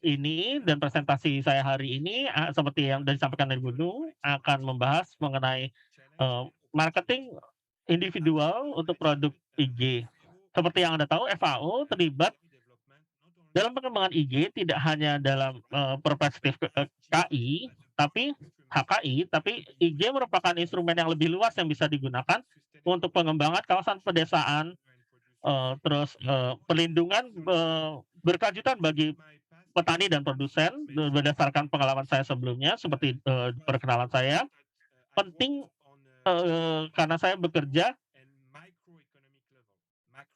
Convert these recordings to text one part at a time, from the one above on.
ini dan presentasi saya hari ini, seperti yang sudah disampaikan dari Budung, akan membahas mengenai, marketing individual untuk produk IG. Seperti yang Anda tahu, FAO terlibat dalam pengembangan IG tidak hanya dalam, perspektif KI, tapi HKI, tapi IG merupakan instrumen yang lebih luas yang bisa digunakan untuk pengembangan kawasan pedesaan, terus, perlindungan, berkelanjutan bagi petani dan produsen berdasarkan pengalaman saya sebelumnya seperti, perkenalan saya, penting, karena saya bekerja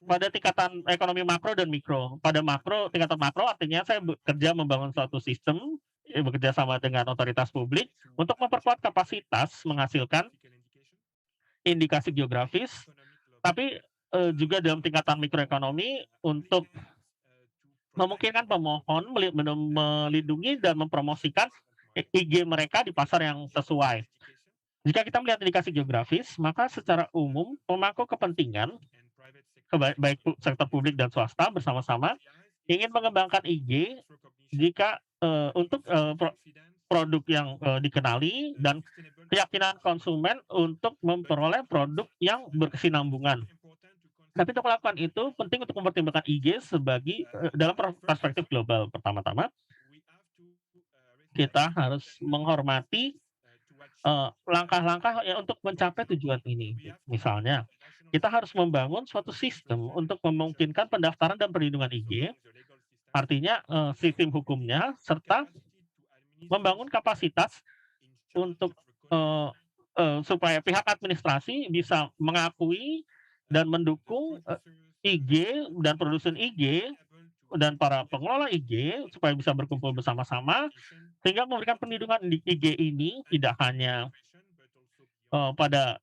pada tingkatan ekonomi makro dan mikro. Pada makro, tingkatan makro artinya saya bekerja membangun suatu sistem, bekerja sama dengan otoritas publik untuk memperkuat kapasitas menghasilkan indikasi geografis, tapi, juga dalam tingkatan mikroekonomi untuk memungkinkan pemohon melindungi dan mempromosikan IG mereka di pasar yang sesuai. Jika kita melihat indikasi geografis, maka secara umum pemangku kepentingan, baik sektor publik dan swasta bersama-sama ingin mengembangkan IG jika, untuk, produk yang, dikenali dan keyakinan konsumen untuk memperoleh produk yang berkesinambungan. Tapi untuk melakukan itu penting untuk mempertimbangkan IG sebagai, dalam perspektif global. Pertama-tama, kita harus menghormati, langkah-langkah ya untuk mencapai tujuan ini. Misalnya, kita harus membangun suatu sistem untuk memungkinkan pendaftaran dan perlindungan IG, artinya, sistem hukumnya serta membangun kapasitas untuk, eee supaya pihak administrasi bisa mengakui dan mendukung, IG dan produsen IG dan para pengelola IG supaya bisa berkumpul bersama-sama, sehingga memberikan perlindungan di IG ini tidak hanya, pada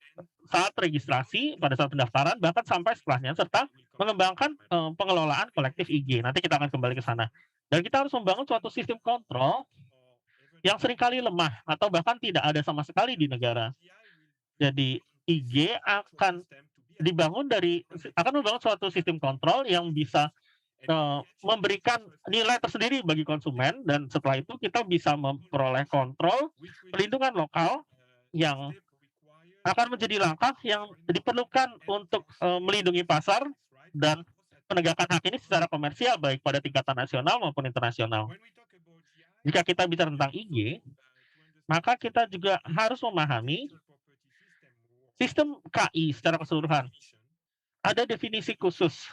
saat registrasi, pada saat pendaftaran, bahkan sampai setelahnya, serta mengembangkan, pengelolaan kolektif IG. Nanti kita akan kembali ke sana. Dan kita harus membangun suatu sistem kontrol yang seringkali lemah atau bahkan tidak ada sama sekali di negara. Jadi IG akan membangun suatu sistem kontrol yang bisa, memberikan nilai tersendiri bagi konsumen dan setelah itu kita bisa memperoleh kontrol perlindungan lokal yang akan menjadi langkah yang diperlukan untuk, melindungi pasar dan penegakan hak ini secara komersial baik pada tingkatan nasional maupun internasional. Jika kita bicara tentang IG, maka kita juga harus memahami sistem KI secara keseluruhan. Ada definisi khusus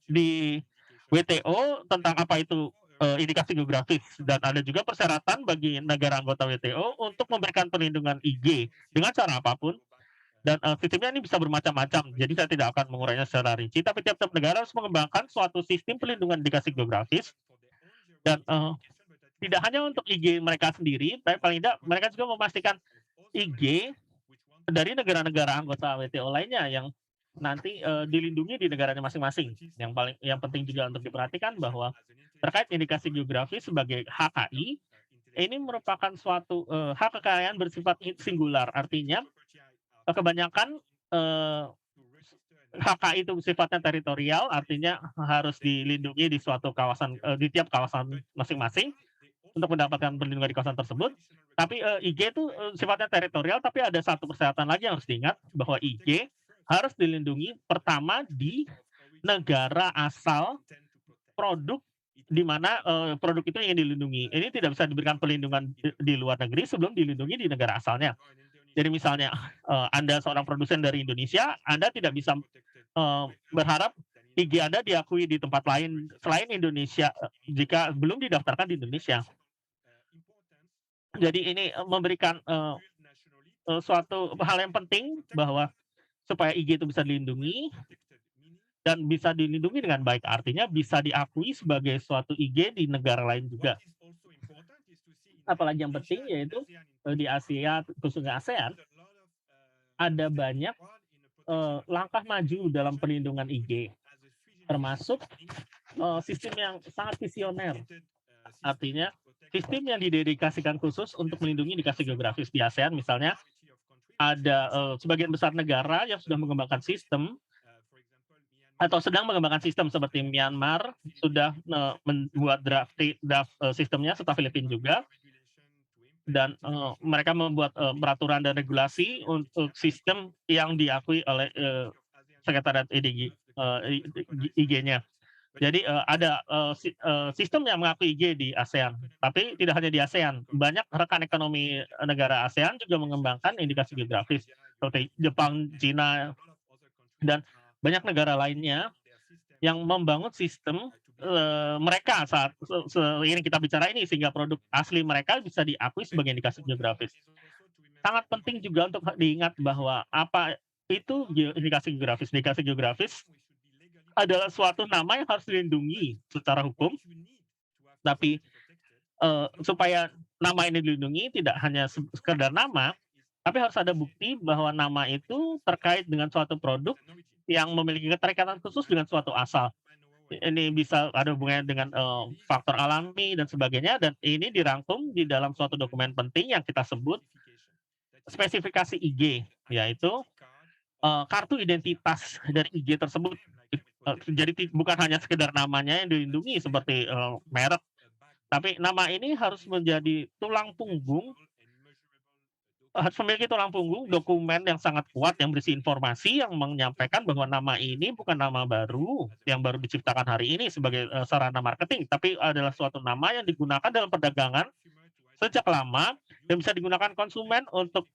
di WTO tentang apa itu, indikasi geografis dan ada juga persyaratan bagi negara anggota WTO untuk memberikan perlindungan IG dengan cara apapun dan, sistemnya ini bisa bermacam-macam. Jadi saya tidak akan mengurainya secara rinci, tapi tiap-tiap negara harus mengembangkan suatu sistem perlindungan indikasi geografis dan, tidak hanya untuk IG mereka sendiri, tapi paling tidak mereka juga memastikan IG dari negara-negara anggota WTO lainnya yang nanti, dilindungi di negaranya masing-masing. Yang penting juga untuk diperhatikan bahwa terkait indikasi geografis sebagai HKI, ini merupakan suatu, hak kekayaan bersifat singular. Artinya, kebanyakan, HKI itu sifatnya teritorial, artinya harus dilindungi di suatu kawasan, di tiap kawasan masing-masing untuk mendapatkan perlindungan di kawasan tersebut. Tapi, IG itu, sifatnya teritorial, tapi ada satu persyaratan lagi yang harus diingat, bahwa IG harus dilindungi pertama di negara asal produk di mana, produk itu ingin dilindungi. Ini tidak bisa diberikan perlindungan di luar negeri sebelum dilindungi di negara asalnya. Jadi misalnya, Anda seorang produsen dari Indonesia, Anda tidak bisa, berharap IG Anda diakui di tempat lain selain Indonesia, jika belum didaftarkan di Indonesia. Jadi ini, memberikan, suatu hal yang penting bahwa supaya IG itu bisa dilindungi dan bisa dilindungi dengan baik, artinya bisa diakui sebagai suatu IG di negara lain juga. Apalagi yang penting yaitu, di Asia, khususnya ASEAN, ada banyak, langkah maju dalam perlindungan IG, termasuk, sistem yang sangat visioner. Artinya, sistem yang didedikasikan khusus untuk melindungi indikasi geografis di ASEAN misalnya ada, sebagian besar negara yang sudah mengembangkan sistem atau sedang mengembangkan sistem seperti Myanmar sudah membuat draft sistemnya serta Filipina juga dan mereka membuat peraturan dan regulasi untuk sistem yang diakui oleh sekretariat IDG, IG-nya. Jadi ada sistem yang mengakui IG di ASEAN, tapi tidak hanya di ASEAN, banyak rekan ekonomi negara ASEAN juga mengembangkan indikasi geografis seperti Jepang, Cina, dan banyak negara lainnya yang membangun sistem mereka saat seiring kita bicara ini sehingga produk asli mereka bisa diakui sebagai indikasi geografis. Sangat penting juga untuk diingat bahwa apa itu indikasi geografis. Indikasi geografis adalah suatu nama yang harus dilindungi secara hukum, tapi supaya nama ini dilindungi tidak hanya sekedar nama, tapi harus ada bukti bahwa nama itu terkait dengan suatu produk yang memiliki keterikatan khusus dengan suatu asal. Ini bisa ada hubungannya dengan faktor alami dan sebagainya, dan ini dirangkum di dalam suatu dokumen penting yang kita sebut spesifikasi IG, yaitu kartu identitas dari IG tersebut. Jadi bukan hanya sekedar namanya yang dilindungi seperti merek, tapi nama ini harus menjadi tulang punggung, harus memiliki tulang punggung dokumen yang sangat kuat yang berisi informasi yang menyampaikan bahwa nama ini bukan nama baru yang baru diciptakan hari ini sebagai sarana marketing, tapi adalah suatu nama yang digunakan dalam perdagangan sejak lama dan bisa digunakan konsumen untuk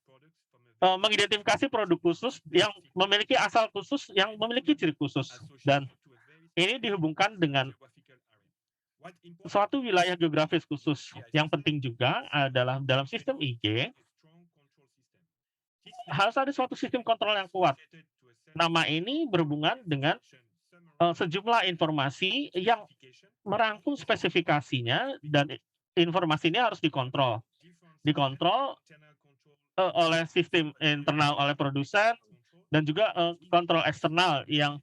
mengidentifikasi produk khusus yang memiliki asal khusus yang memiliki ciri khusus, dan ini dihubungkan dengan suatu wilayah geografis khusus. Yang penting juga adalah dalam sistem IG harus ada suatu sistem kontrol yang kuat. Nama ini berhubungan dengan sejumlah informasi yang merangkum spesifikasinya dan informasi ini harus dikontrol. Dikontrol oleh sistem internal oleh produsen dan juga kontrol eksternal yang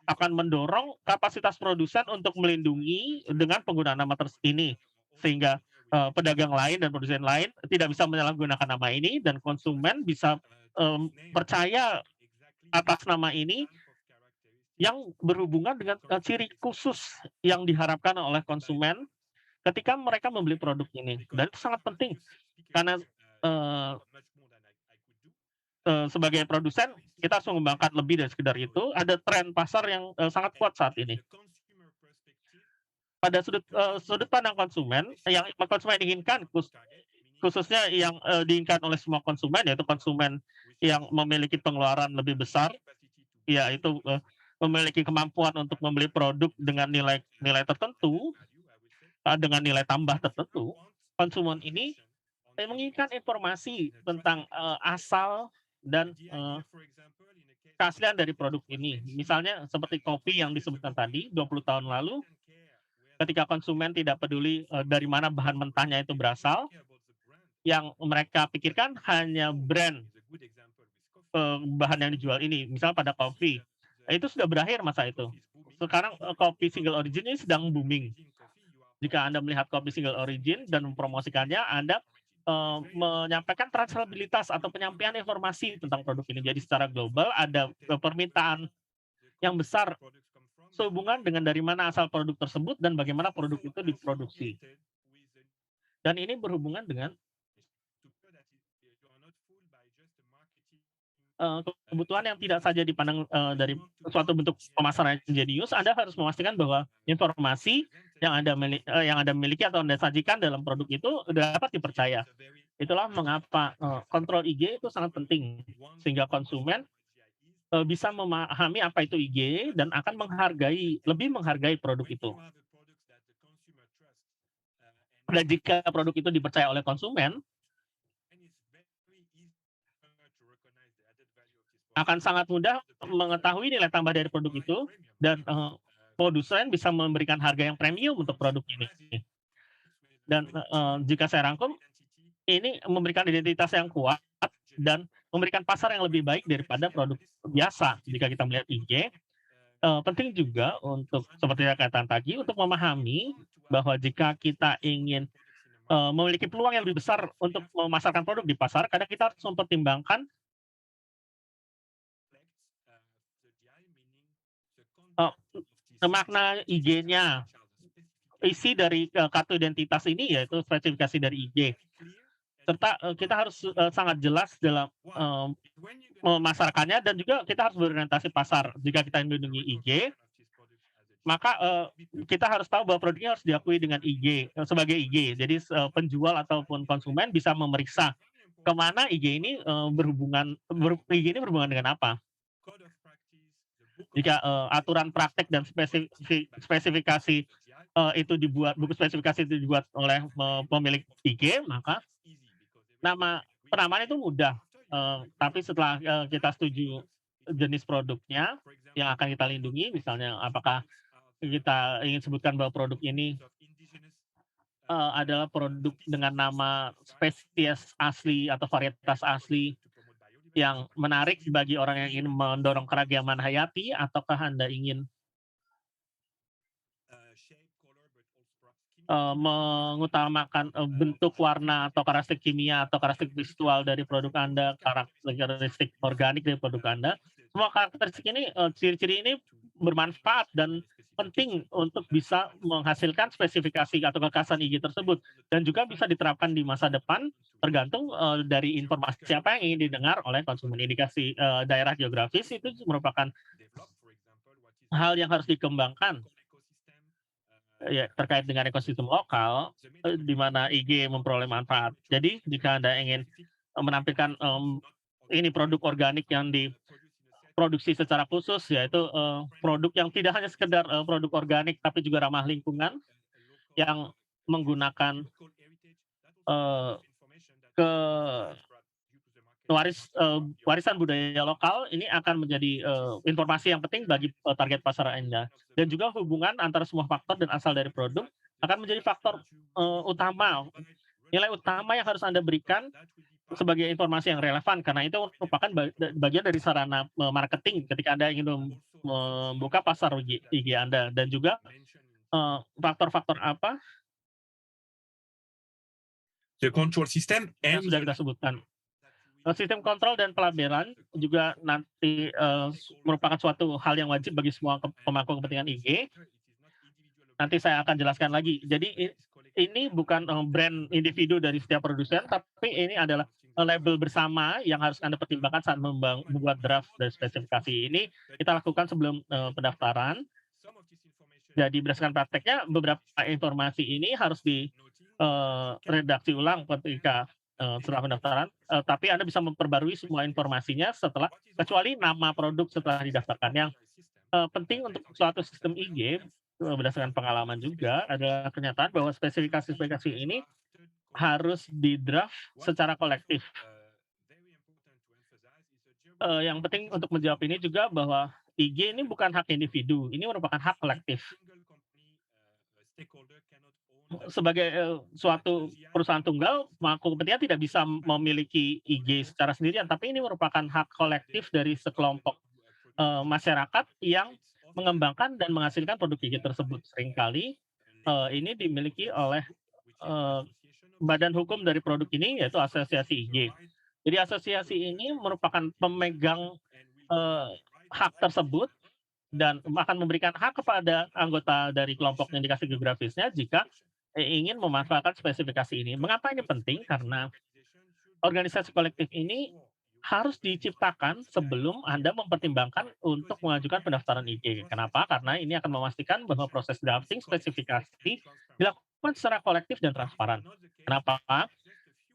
akan mendorong kapasitas produsen untuk melindungi dengan penggunaan nama ini, sehingga pedagang lain dan produsen lain tidak bisa menyalahgunakan nama ini dan konsumen bisa percaya atas nama ini yang berhubungan dengan ciri khusus yang diharapkan oleh konsumen ketika mereka membeli produk ini. Dan itu sangat penting karena sebagai produsen kita harus mengembangkan lebih dari sekedar itu. Ada tren pasar yang sangat kuat saat ini. Pada sudut pandang konsumen, yang konsumen inginkan khususnya yang diinginkan oleh semua konsumen, yaitu konsumen yang memiliki pengeluaran lebih besar, yaitu memiliki kemampuan untuk membeli produk dengan nilai tertentu, dengan nilai tambah tertentu. Konsumen ini menginginkan informasi tentang asal dan keaslian dari produk ini. Misalnya seperti kopi yang disebutkan tadi, 20 tahun lalu, ketika konsumen tidak peduli dari mana bahan mentahnya itu berasal, yang mereka pikirkan hanya brand bahan yang dijual ini, misal pada kopi. Itu sudah berakhir masa itu. Sekarang kopi single origin ini sedang booming. Jika Anda melihat kopi single origin dan mempromosikannya, Anda menyampaikan traceabilitas atau penyampaian informasi tentang produk ini. Jadi secara global ada permintaan yang besar sehubungan dengan dari mana asal produk tersebut dan bagaimana produk itu diproduksi. Dan ini berhubungan dengan kebutuhan yang tidak saja dipandang dari suatu bentuk pemasaran yang jenius. Anda harus memastikan bahwa informasi yang Anda miliki atau Anda sajikan dalam produk itu dapat dipercaya. Itulah mengapa kontrol IG itu sangat penting, sehingga konsumen bisa memahami apa itu IG dan akan lebih menghargai produk itu. Dan jika produk itu dipercaya oleh konsumen, akan sangat mudah mengetahui nilai tambah dari produk itu dan produsen bisa memberikan harga yang premium untuk produk ini. Dan jika saya rangkum, ini memberikan identitas yang kuat dan memberikan pasar yang lebih baik daripada produk biasa. Jika kita melihat IG, penting juga untuk seperti yang katakan tadi, untuk memahami bahwa jika kita ingin memiliki peluang yang lebih besar untuk memasarkan produk di pasar, kadang kita harus mempertimbangkan makna IG-nya, isi dari, kartu identitas ini yaitu spesifikasi dari IG, serta, kita harus, sangat jelas dalam, memasarkannya dan juga kita harus berorientasi pasar. Jika kita melindungi IG, maka, kita harus tahu bahwa produknya harus diakui dengan IG, sebagai IG. Jadi penjual ataupun konsumen bisa memeriksa ke mana IG ini, IG ini berhubungan dengan apa. Jika, aturan praktek dan spesifikasi, itu dibuat buku spesifikasi itu dibuat oleh, pemilik IG, maka penamaan itu mudah, tapi setelah, kita setuju jenis produknya yang akan kita lindungi, misalnya apakah kita ingin sebutkan bahwa produk ini, adalah produk dengan nama spesies asli atau varietas asli yang menarik bagi orang yang ingin mendorong keragaman hayati, ataukah Anda ingin mengutamakan, bentuk, warna, atau karakteristik kimia, atau karakteristik visual dari produk Anda, karakteristik organik dari produk Anda. Semua karakteristik ini, ciri-ciri ini bermanfaat dan penting untuk bisa menghasilkan spesifikasi atau kekhasan IG tersebut, dan juga bisa diterapkan di masa depan tergantung, dari informasi apa yang ingin didengar oleh konsumen. Indikasi, daerah geografis itu merupakan hal yang harus dikembangkan. Ya, terkait dengan ekosistem lokal, di mana IG memperoleh manfaat. Jadi jika Anda ingin, menampilkan, ini produk organik yang diproduksi secara khusus, yaitu, produk yang tidak hanya sekedar, produk organik, tapi juga ramah lingkungan, yang menggunakan, eee, ke warisan budaya lokal, ini akan menjadi, informasi yang penting bagi, target pasar Anda. Dan juga hubungan antara semua faktor dan asal dari produk akan menjadi faktor, utama, nilai utama yang harus Anda berikan sebagai informasi yang relevan, karena itu merupakan bagian dari sarana, marketing ketika Anda ingin membuka pasar IG Anda. Dan juga, faktor-faktor apa The control system yang and sudah kita sebutkan. Sistem kontrol dan pelabelan juga nanti, merupakan suatu hal yang wajib bagi semua pemangku kepentingan IG. Nanti saya akan jelaskan lagi. Jadi ini bukan, brand individu dari setiap produsen, tapi ini adalah, label bersama yang harus Anda pertimbangkan saat membuat draft dari spesifikasi ini. Kita lakukan sebelum, pendaftaran. Jadi berdasarkan prakteknya beberapa informasi ini harus redaksi ulang ketika, setelah pendaftaran, tapi Anda bisa memperbarui semua informasinya setelah, kecuali nama produk setelah didaftarkan. Yang, penting untuk suatu sistem IG, berdasarkan pengalaman juga adalah kenyataan bahwa spesifikasi-spesifikasi ini harus di-draft secara kolektif. Yang penting untuk menjawab ini juga bahwa IG ini bukan hak individu, ini merupakan hak kolektif. Sebagai, suatu perusahaan tunggal, pemangku kepentingan tidak bisa memiliki IG secara sendirian, tapi ini merupakan hak kolektif dari sekelompok, masyarakat yang mengembangkan dan menghasilkan produk IG tersebut. Seringkali, ini dimiliki oleh, eee, badan hukum dari produk ini, yaitu asosiasi IG. Jadi asosiasi ini merupakan pemegang, eee, hak tersebut dan akan memberikan hak kepada anggota dari kelompok indikasi geografisnya jika, ingin memanfaatkan spesifikasi ini. Mengapa ini penting? Karena organisasi kolektif ini harus diciptakan sebelum Anda mempertimbangkan untuk mengajukan pendaftaran IG. Kenapa? Karena ini akan memastikan bahwa proses drafting spesifikasi dilakukan secara kolektif dan transparan. Kenapa?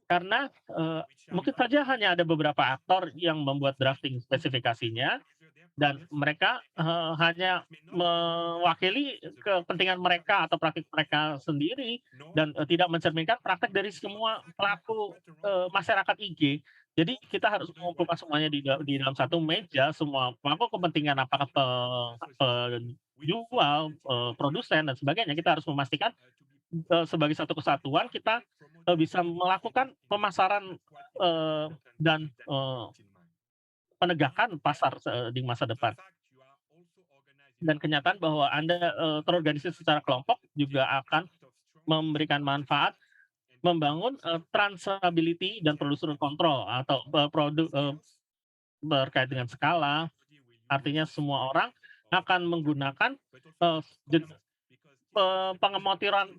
Karena, mungkin saja hanya ada beberapa aktor yang membuat drafting spesifikasinya, dan mereka, hanya mewakili kepentingan mereka atau praktik mereka sendiri, dan, tidak mencerminkan praktek dari semua pelaku, masyarakat IG. Jadi kita harus mengumpulkan semuanya di dalam satu meja, semua pemangku kepentingan, apakah penjual, produsen dan sebagainya. Kita harus memastikan, sebagai satu kesatuan kita, bisa melakukan pemasaran, dan, penegakan pasar di masa depan. Dan kenyataan bahwa Anda, terorganisir secara kelompok juga akan memberikan manfaat, membangun, traceability dan producer control atau, produk, berkait dengan skala, artinya semua orang akan menggunakan, eee, jen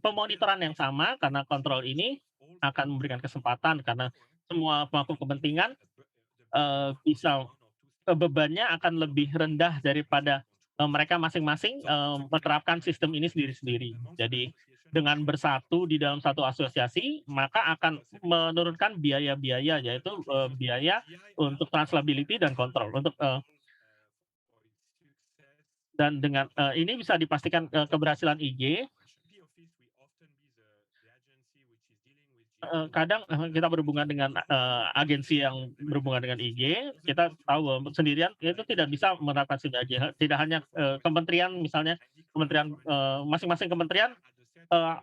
pemonitoran yang sama karena kontrol ini akan memberikan kesempatan karena semua pemangku kepentingan, bisa bebannya akan lebih rendah daripada, mereka masing-masing, menerapkan sistem ini sendiri-sendiri. Jadi, dengan bersatu di dalam satu asosiasi, maka akan menurunkan biaya-biaya, yaitu, biaya untuk transferability dan kontrol untuk, dan dengan, ini bisa dipastikan, keberhasilan IG. Kadang, kita berhubungan dengan, agensi yang berhubungan dengan IG, kita tahu bahwa sendirian itu tidak bisa menerapkan sinergi, tidak hanya, kementerian misalnya, masing-masing kementerian, eee,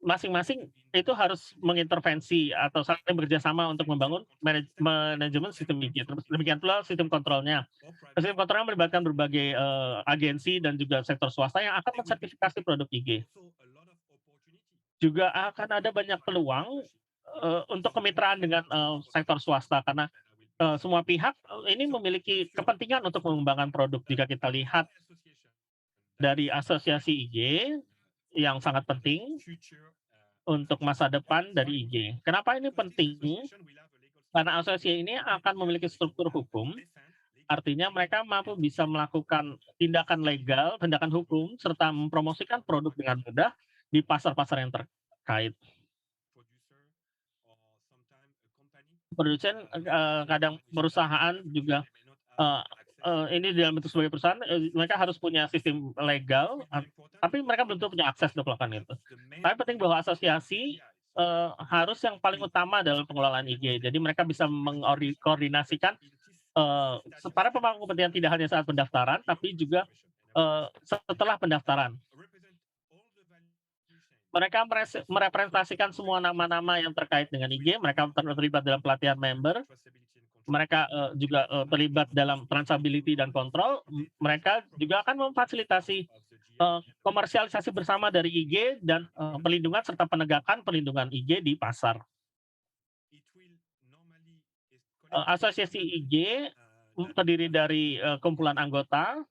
masing-masing itu harus mengintervensi atau saling bekerja sama untuk membangun manajemen sistem IG, terus demikian pula sistem kontrolnya. Sistem kontrolnya melibatkan berbagai, agensi dan juga sektor swasta yang akan mensertifikasi produk IG. Juga akan ada banyak peluang, untuk kemitraan dengan, sektor swasta karena, semua pihak, ini memiliki kepentingan untuk mengembangkan produk. Jika kita lihat dari asosiasi IG yang sangat penting untuk masa depan dari IG. Kenapa ini penting? Karena asosiasi ini akan memiliki struktur hukum, artinya mereka mampu bisa melakukan tindakan legal, tindakan hukum, serta mempromosikan produk dengan mudah di pasar-pasar yang terkait. Produsen, kadang perusahaan juga, eee ini dalam bentuk sebagai perusahaan, mereka harus punya sistem legal, tapi mereka belum tentu punya akses untuk melakukan itu. Tapi penting bahwa asosiasi, harus yang paling utama dalam pengelolaan IG. Jadi mereka bisa koordinasikan, para pemangku kepentingan tidak hanya saat pendaftaran, tapi juga, setelah pendaftaran. Mereka merepresentasikan semua nama-nama yang terkait dengan IG, mereka terlibat dalam pelatihan member, mereka, juga, terlibat dalam traceability dan kontrol, mereka juga akan memfasilitasi, komersialisasi bersama dari IG dan, perlindungan serta penegakan perlindungan IG di pasar. Asosiasi IG, terdiri dari, kumpulan anggota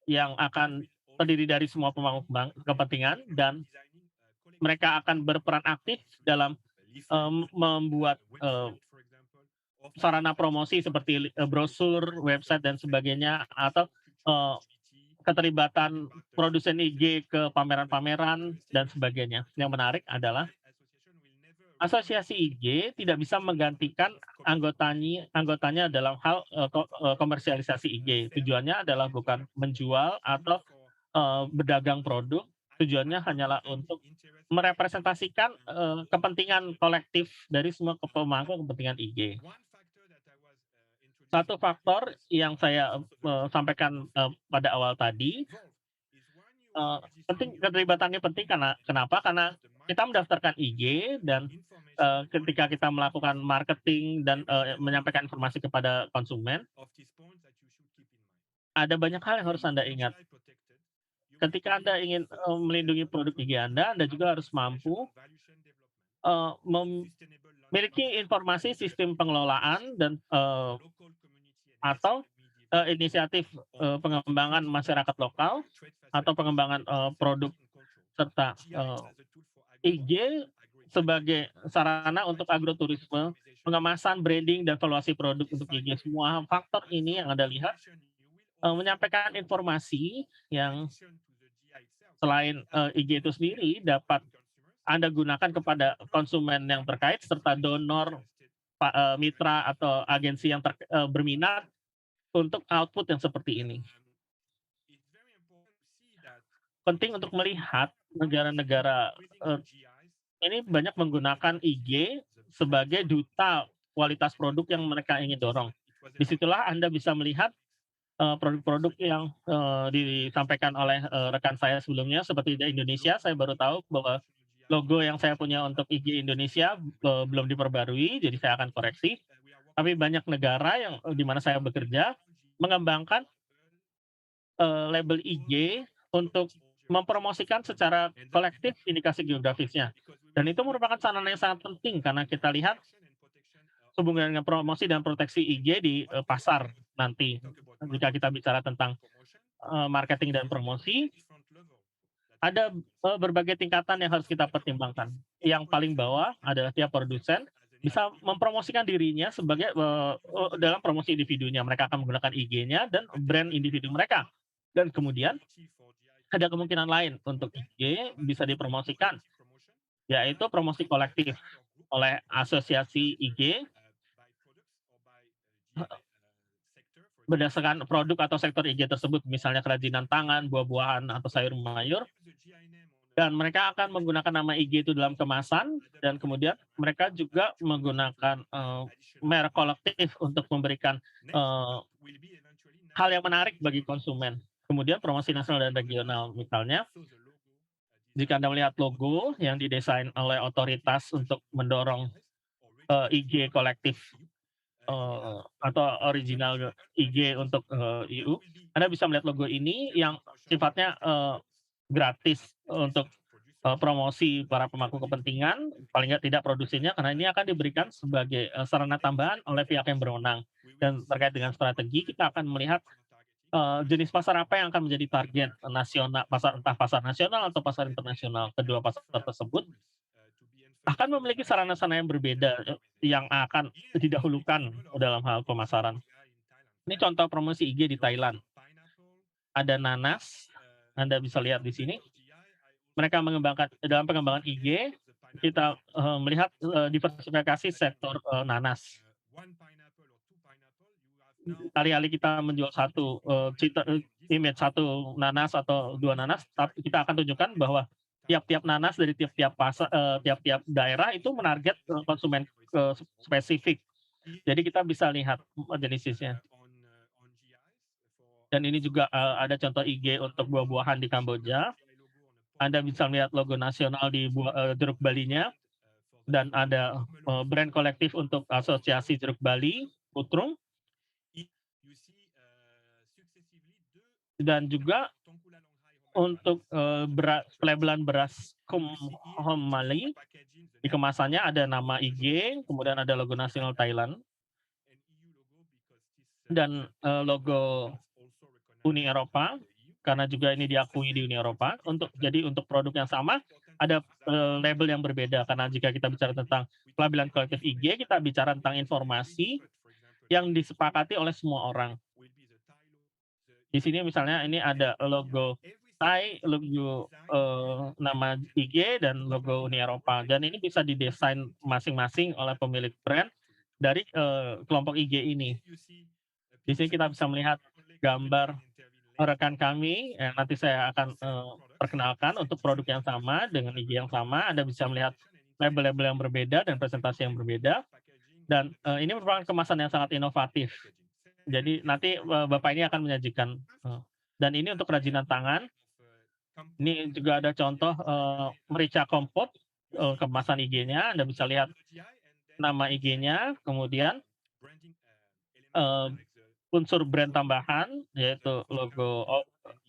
yang akan terdiri dari semua pemangku kepentingan dan mereka akan berperan aktif dalam, membuat, sarana promosi seperti brosur, website dan sebagainya atau, eee, keterlibatan produsen IG ke pameran-pameran dan sebagainya. Yang menarik adalah asosiasi IG tidak bisa menggantikan anggotanya dalam hal, komersialisasi IG. Tujuannya adalah bukan menjual atau, berdagang produk, tujuannya hanyalah untuk merepresentasikan, kepentingan kolektif dari semua pemangku kepentingan IG. Satu faktor yang saya, sampaikan, pada awal tadi, keterlibatannya penting karena kenapa? Karena kita mendaftarkan IG dan, ketika kita melakukan marketing dan, menyampaikan informasi kepada konsumen, ada banyak hal yang harus Anda ingat. Ketika Anda ingin, melindungi produk IG Anda juga harus mampu, memiliki informasi sistem pengelolaan dan, atau, inisiatif, pengembangan masyarakat lokal atau pengembangan, produk serta, IG sebagai sarana untuk agroturisme, pengemasan, branding, dan valuasi produk untuk IG. Semua faktor ini yang Anda lihat, menyampaikan informasi yang selain, IG itu sendiri dapat Anda gunakan kepada konsumen yang terkait serta donor, mitra atau agensi yang berminat untuk output yang seperti ini. Penting untuk melihat negara-negara, ini banyak menggunakan IG sebagai duta kualitas produk yang mereka ingin dorong. Disitulah Anda bisa melihat, produk-produk yang, disampaikan oleh, rekan saya sebelumnya seperti di Indonesia, saya baru tahu bahwa logo yang saya punya untuk IG Indonesia, belum diperbarui, jadi saya akan koreksi. Tapi banyak negara yang, di mana saya bekerja, mengembangkan, label IG untuk mempromosikan secara kolektif indikasi geografisnya. Dan itu merupakan sarana yang sangat penting karena kita lihat hubungan dengan promosi dan proteksi IG di, pasar nanti. Jika kita bicara tentang, marketing dan promosi, ada, berbagai tingkatan yang harus kita pertimbangkan. Yang paling bawah adalah tiap produsen bisa mempromosikan dirinya sebagai, dalam promosi individunya. Mereka akan menggunakan IG-nya dan brand individu mereka. Dan kemudian ada kemungkinan lain untuk IG bisa dipromosikan, yaitu promosi kolektif oleh asosiasi IG berdasarkan produk atau sektor IG tersebut, misalnya kerajinan tangan, buah-buahan, atau sayur-mayur, dan mereka akan menggunakan nama IG itu dalam kemasan, dan kemudian mereka juga menggunakan, merek kolektif untuk memberikan, hal yang menarik bagi konsumen. Kemudian promosi nasional dan regional, misalnya jika Anda melihat logo yang didesain oleh otoritas untuk mendorong, IG kolektif, atau original IG untuk, EU, Anda bisa melihat logo ini yang sifatnya, gratis untuk, promosi para pemangku kepentingan, paling nggak tidak produsennya, karena ini akan diberikan sebagai, sarana tambahan oleh pihak yang berwenang. Dan terkait dengan strategi, kita akan melihat, jenis pasar apa yang akan menjadi target nasional, entah pasar nasional atau pasar internasional. Kedua pasar tersebut akan memiliki sarana-sarana yang berbeda, yang akan didahulukan dalam hal pemasaran. Ini contoh promosi IG di Thailand. Ada nanas, Anda bisa lihat di sini, mereka mengembangkan dalam pengembangan IG, kita, melihat, diversifikasi sektor, nanas. Alih-alih kita menjual satu, image satu nanas atau 2 nanas, tapi kita akan tunjukkan bahwa tiap-tiap nanas dari tiap-tiap daerah itu menarget, konsumen, spesifik. Jadi kita bisa lihat, jenisnya. Dan ini juga, ada contoh IG untuk buah-buahan di Kamboja. Anda bisa melihat logo nasional di jeruk balinya, dan ada, brand kolektif untuk asosiasi jeruk Bali, Putrum, dan juga untuk, pelabelan beras Kumhomali, di kemasannya ada nama IG, kemudian ada logo nasional Thailand, dan, logo Uni Eropa, karena juga ini diakui di Uni Eropa. Untuk produk yang sama, ada, label yang berbeda, karena jika kita bicara tentang pelabelan kolektif IG, kita bicara tentang informasi yang disepakati oleh semua orang. Di sini misalnya ini ada logo Thai, logo, nama IG, dan logo Uni Eropa, dan ini bisa didesain masing-masing oleh pemilik brand dari, kelompok IG ini. Di sini kita bisa melihat gambar rekan kami yang nanti saya akan, perkenalkan untuk produk yang sama dengan IG yang sama. Anda bisa melihat label-label yang berbeda dan presentasi yang berbeda, dan, ini merupakan kemasan yang sangat inovatif. Jadi nanti, Bapak ini akan menyajikan, dan ini untuk kerajinan tangan. Ini juga ada contoh, merica kompot, kemasan IG-nya, Anda bisa lihat nama IG-nya, kemudian, eee, unsur brand tambahan, yaitu logo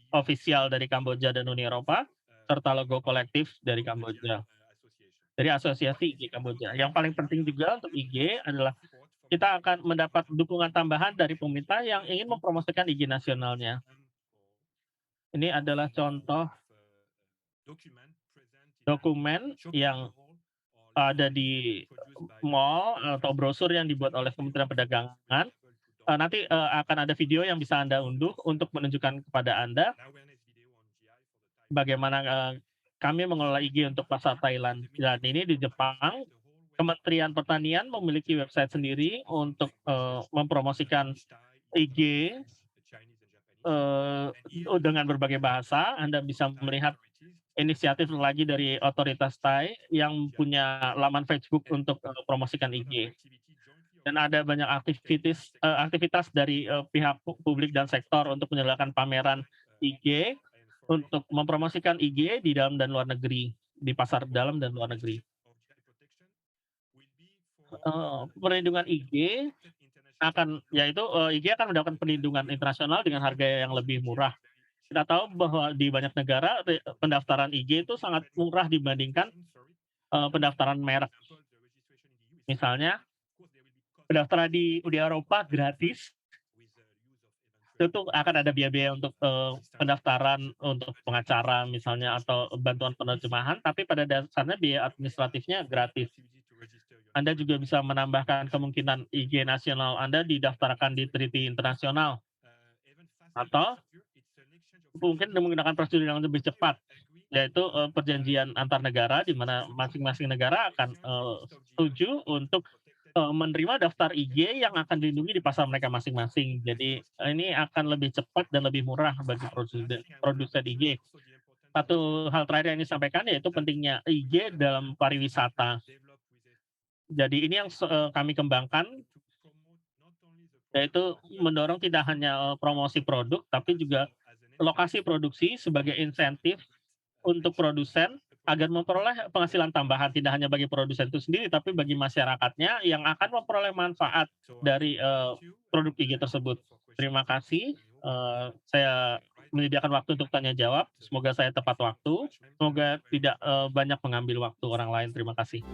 ofisial dari Kamboja dan Uni Eropa, serta logo kolektif dari Kamboja, dari asosiasi IG Kamboja. Yang paling penting juga untuk IG adalah kita akan mendapat dukungan tambahan dari pemerintah yang ingin mempromosikan IG nasionalnya. Ini adalah contoh dokumen yang ada di mall atau brosur yang dibuat oleh Kementerian Perdagangan. Nanti, akan ada video yang bisa Anda unduh untuk menunjukkan kepada Anda bagaimana, kami mengelola IG untuk pasar Thailand. Dan ini di Jepang, Kementerian Pertanian memiliki website sendiri untuk, mempromosikan IG, eee, dengan berbagai bahasa. Anda bisa melihat inisiatif lagi dari otoritas Thai yang punya laman Facebook untuk, promosikan IG. Dan ada banyak aktivitas dari, pihak publik dan sektor untuk menyelenggarakan pameran IG, untuk mempromosikan IG di dalam dan luar negeri, di pasar dalam dan luar negeri. Perlindungan IG IG akan mendapatkan perlindungan internasional dengan harga yang lebih murah. Kita tahu bahwa di banyak negara pendaftaran IG itu sangat murah dibandingkan, pendaftaran merek. Misalnya pendaftaran di Uni Eropa gratis, tentu akan ada biaya-biaya untuk, pendaftaran untuk pengacara misalnya atau bantuan penerjemahan, tapi pada dasarnya biaya administratifnya gratis. Anda juga bisa menambahkan kemungkinan IG nasional Anda didaftarkan di treaty internasional, atau mungkin menggunakan prosedur yang lebih cepat, yaitu, perjanjian antar negara di mana masing-masing negara akan, setuju untuk, menerima daftar IG yang akan dilindungi di pasar mereka masing-masing. Jadi, ini akan lebih cepat dan lebih murah bagi produsen IG. Satu hal terakhir yang ingin disampaikan yaitu pentingnya IG dalam pariwisata. Jadi ini yang kami kembangkan, yaitu mendorong tidak hanya, promosi produk, tapi juga lokasi produksi sebagai insentif untuk produsen agar memperoleh penghasilan tambahan, tidak hanya bagi produsen itu sendiri, tapi bagi masyarakatnya yang akan memperoleh manfaat dari, produk IG tersebut. Terima kasih, saya menyediakan waktu untuk tanya jawab, semoga saya tepat waktu, semoga tidak, banyak mengambil waktu orang lain. Terima kasih.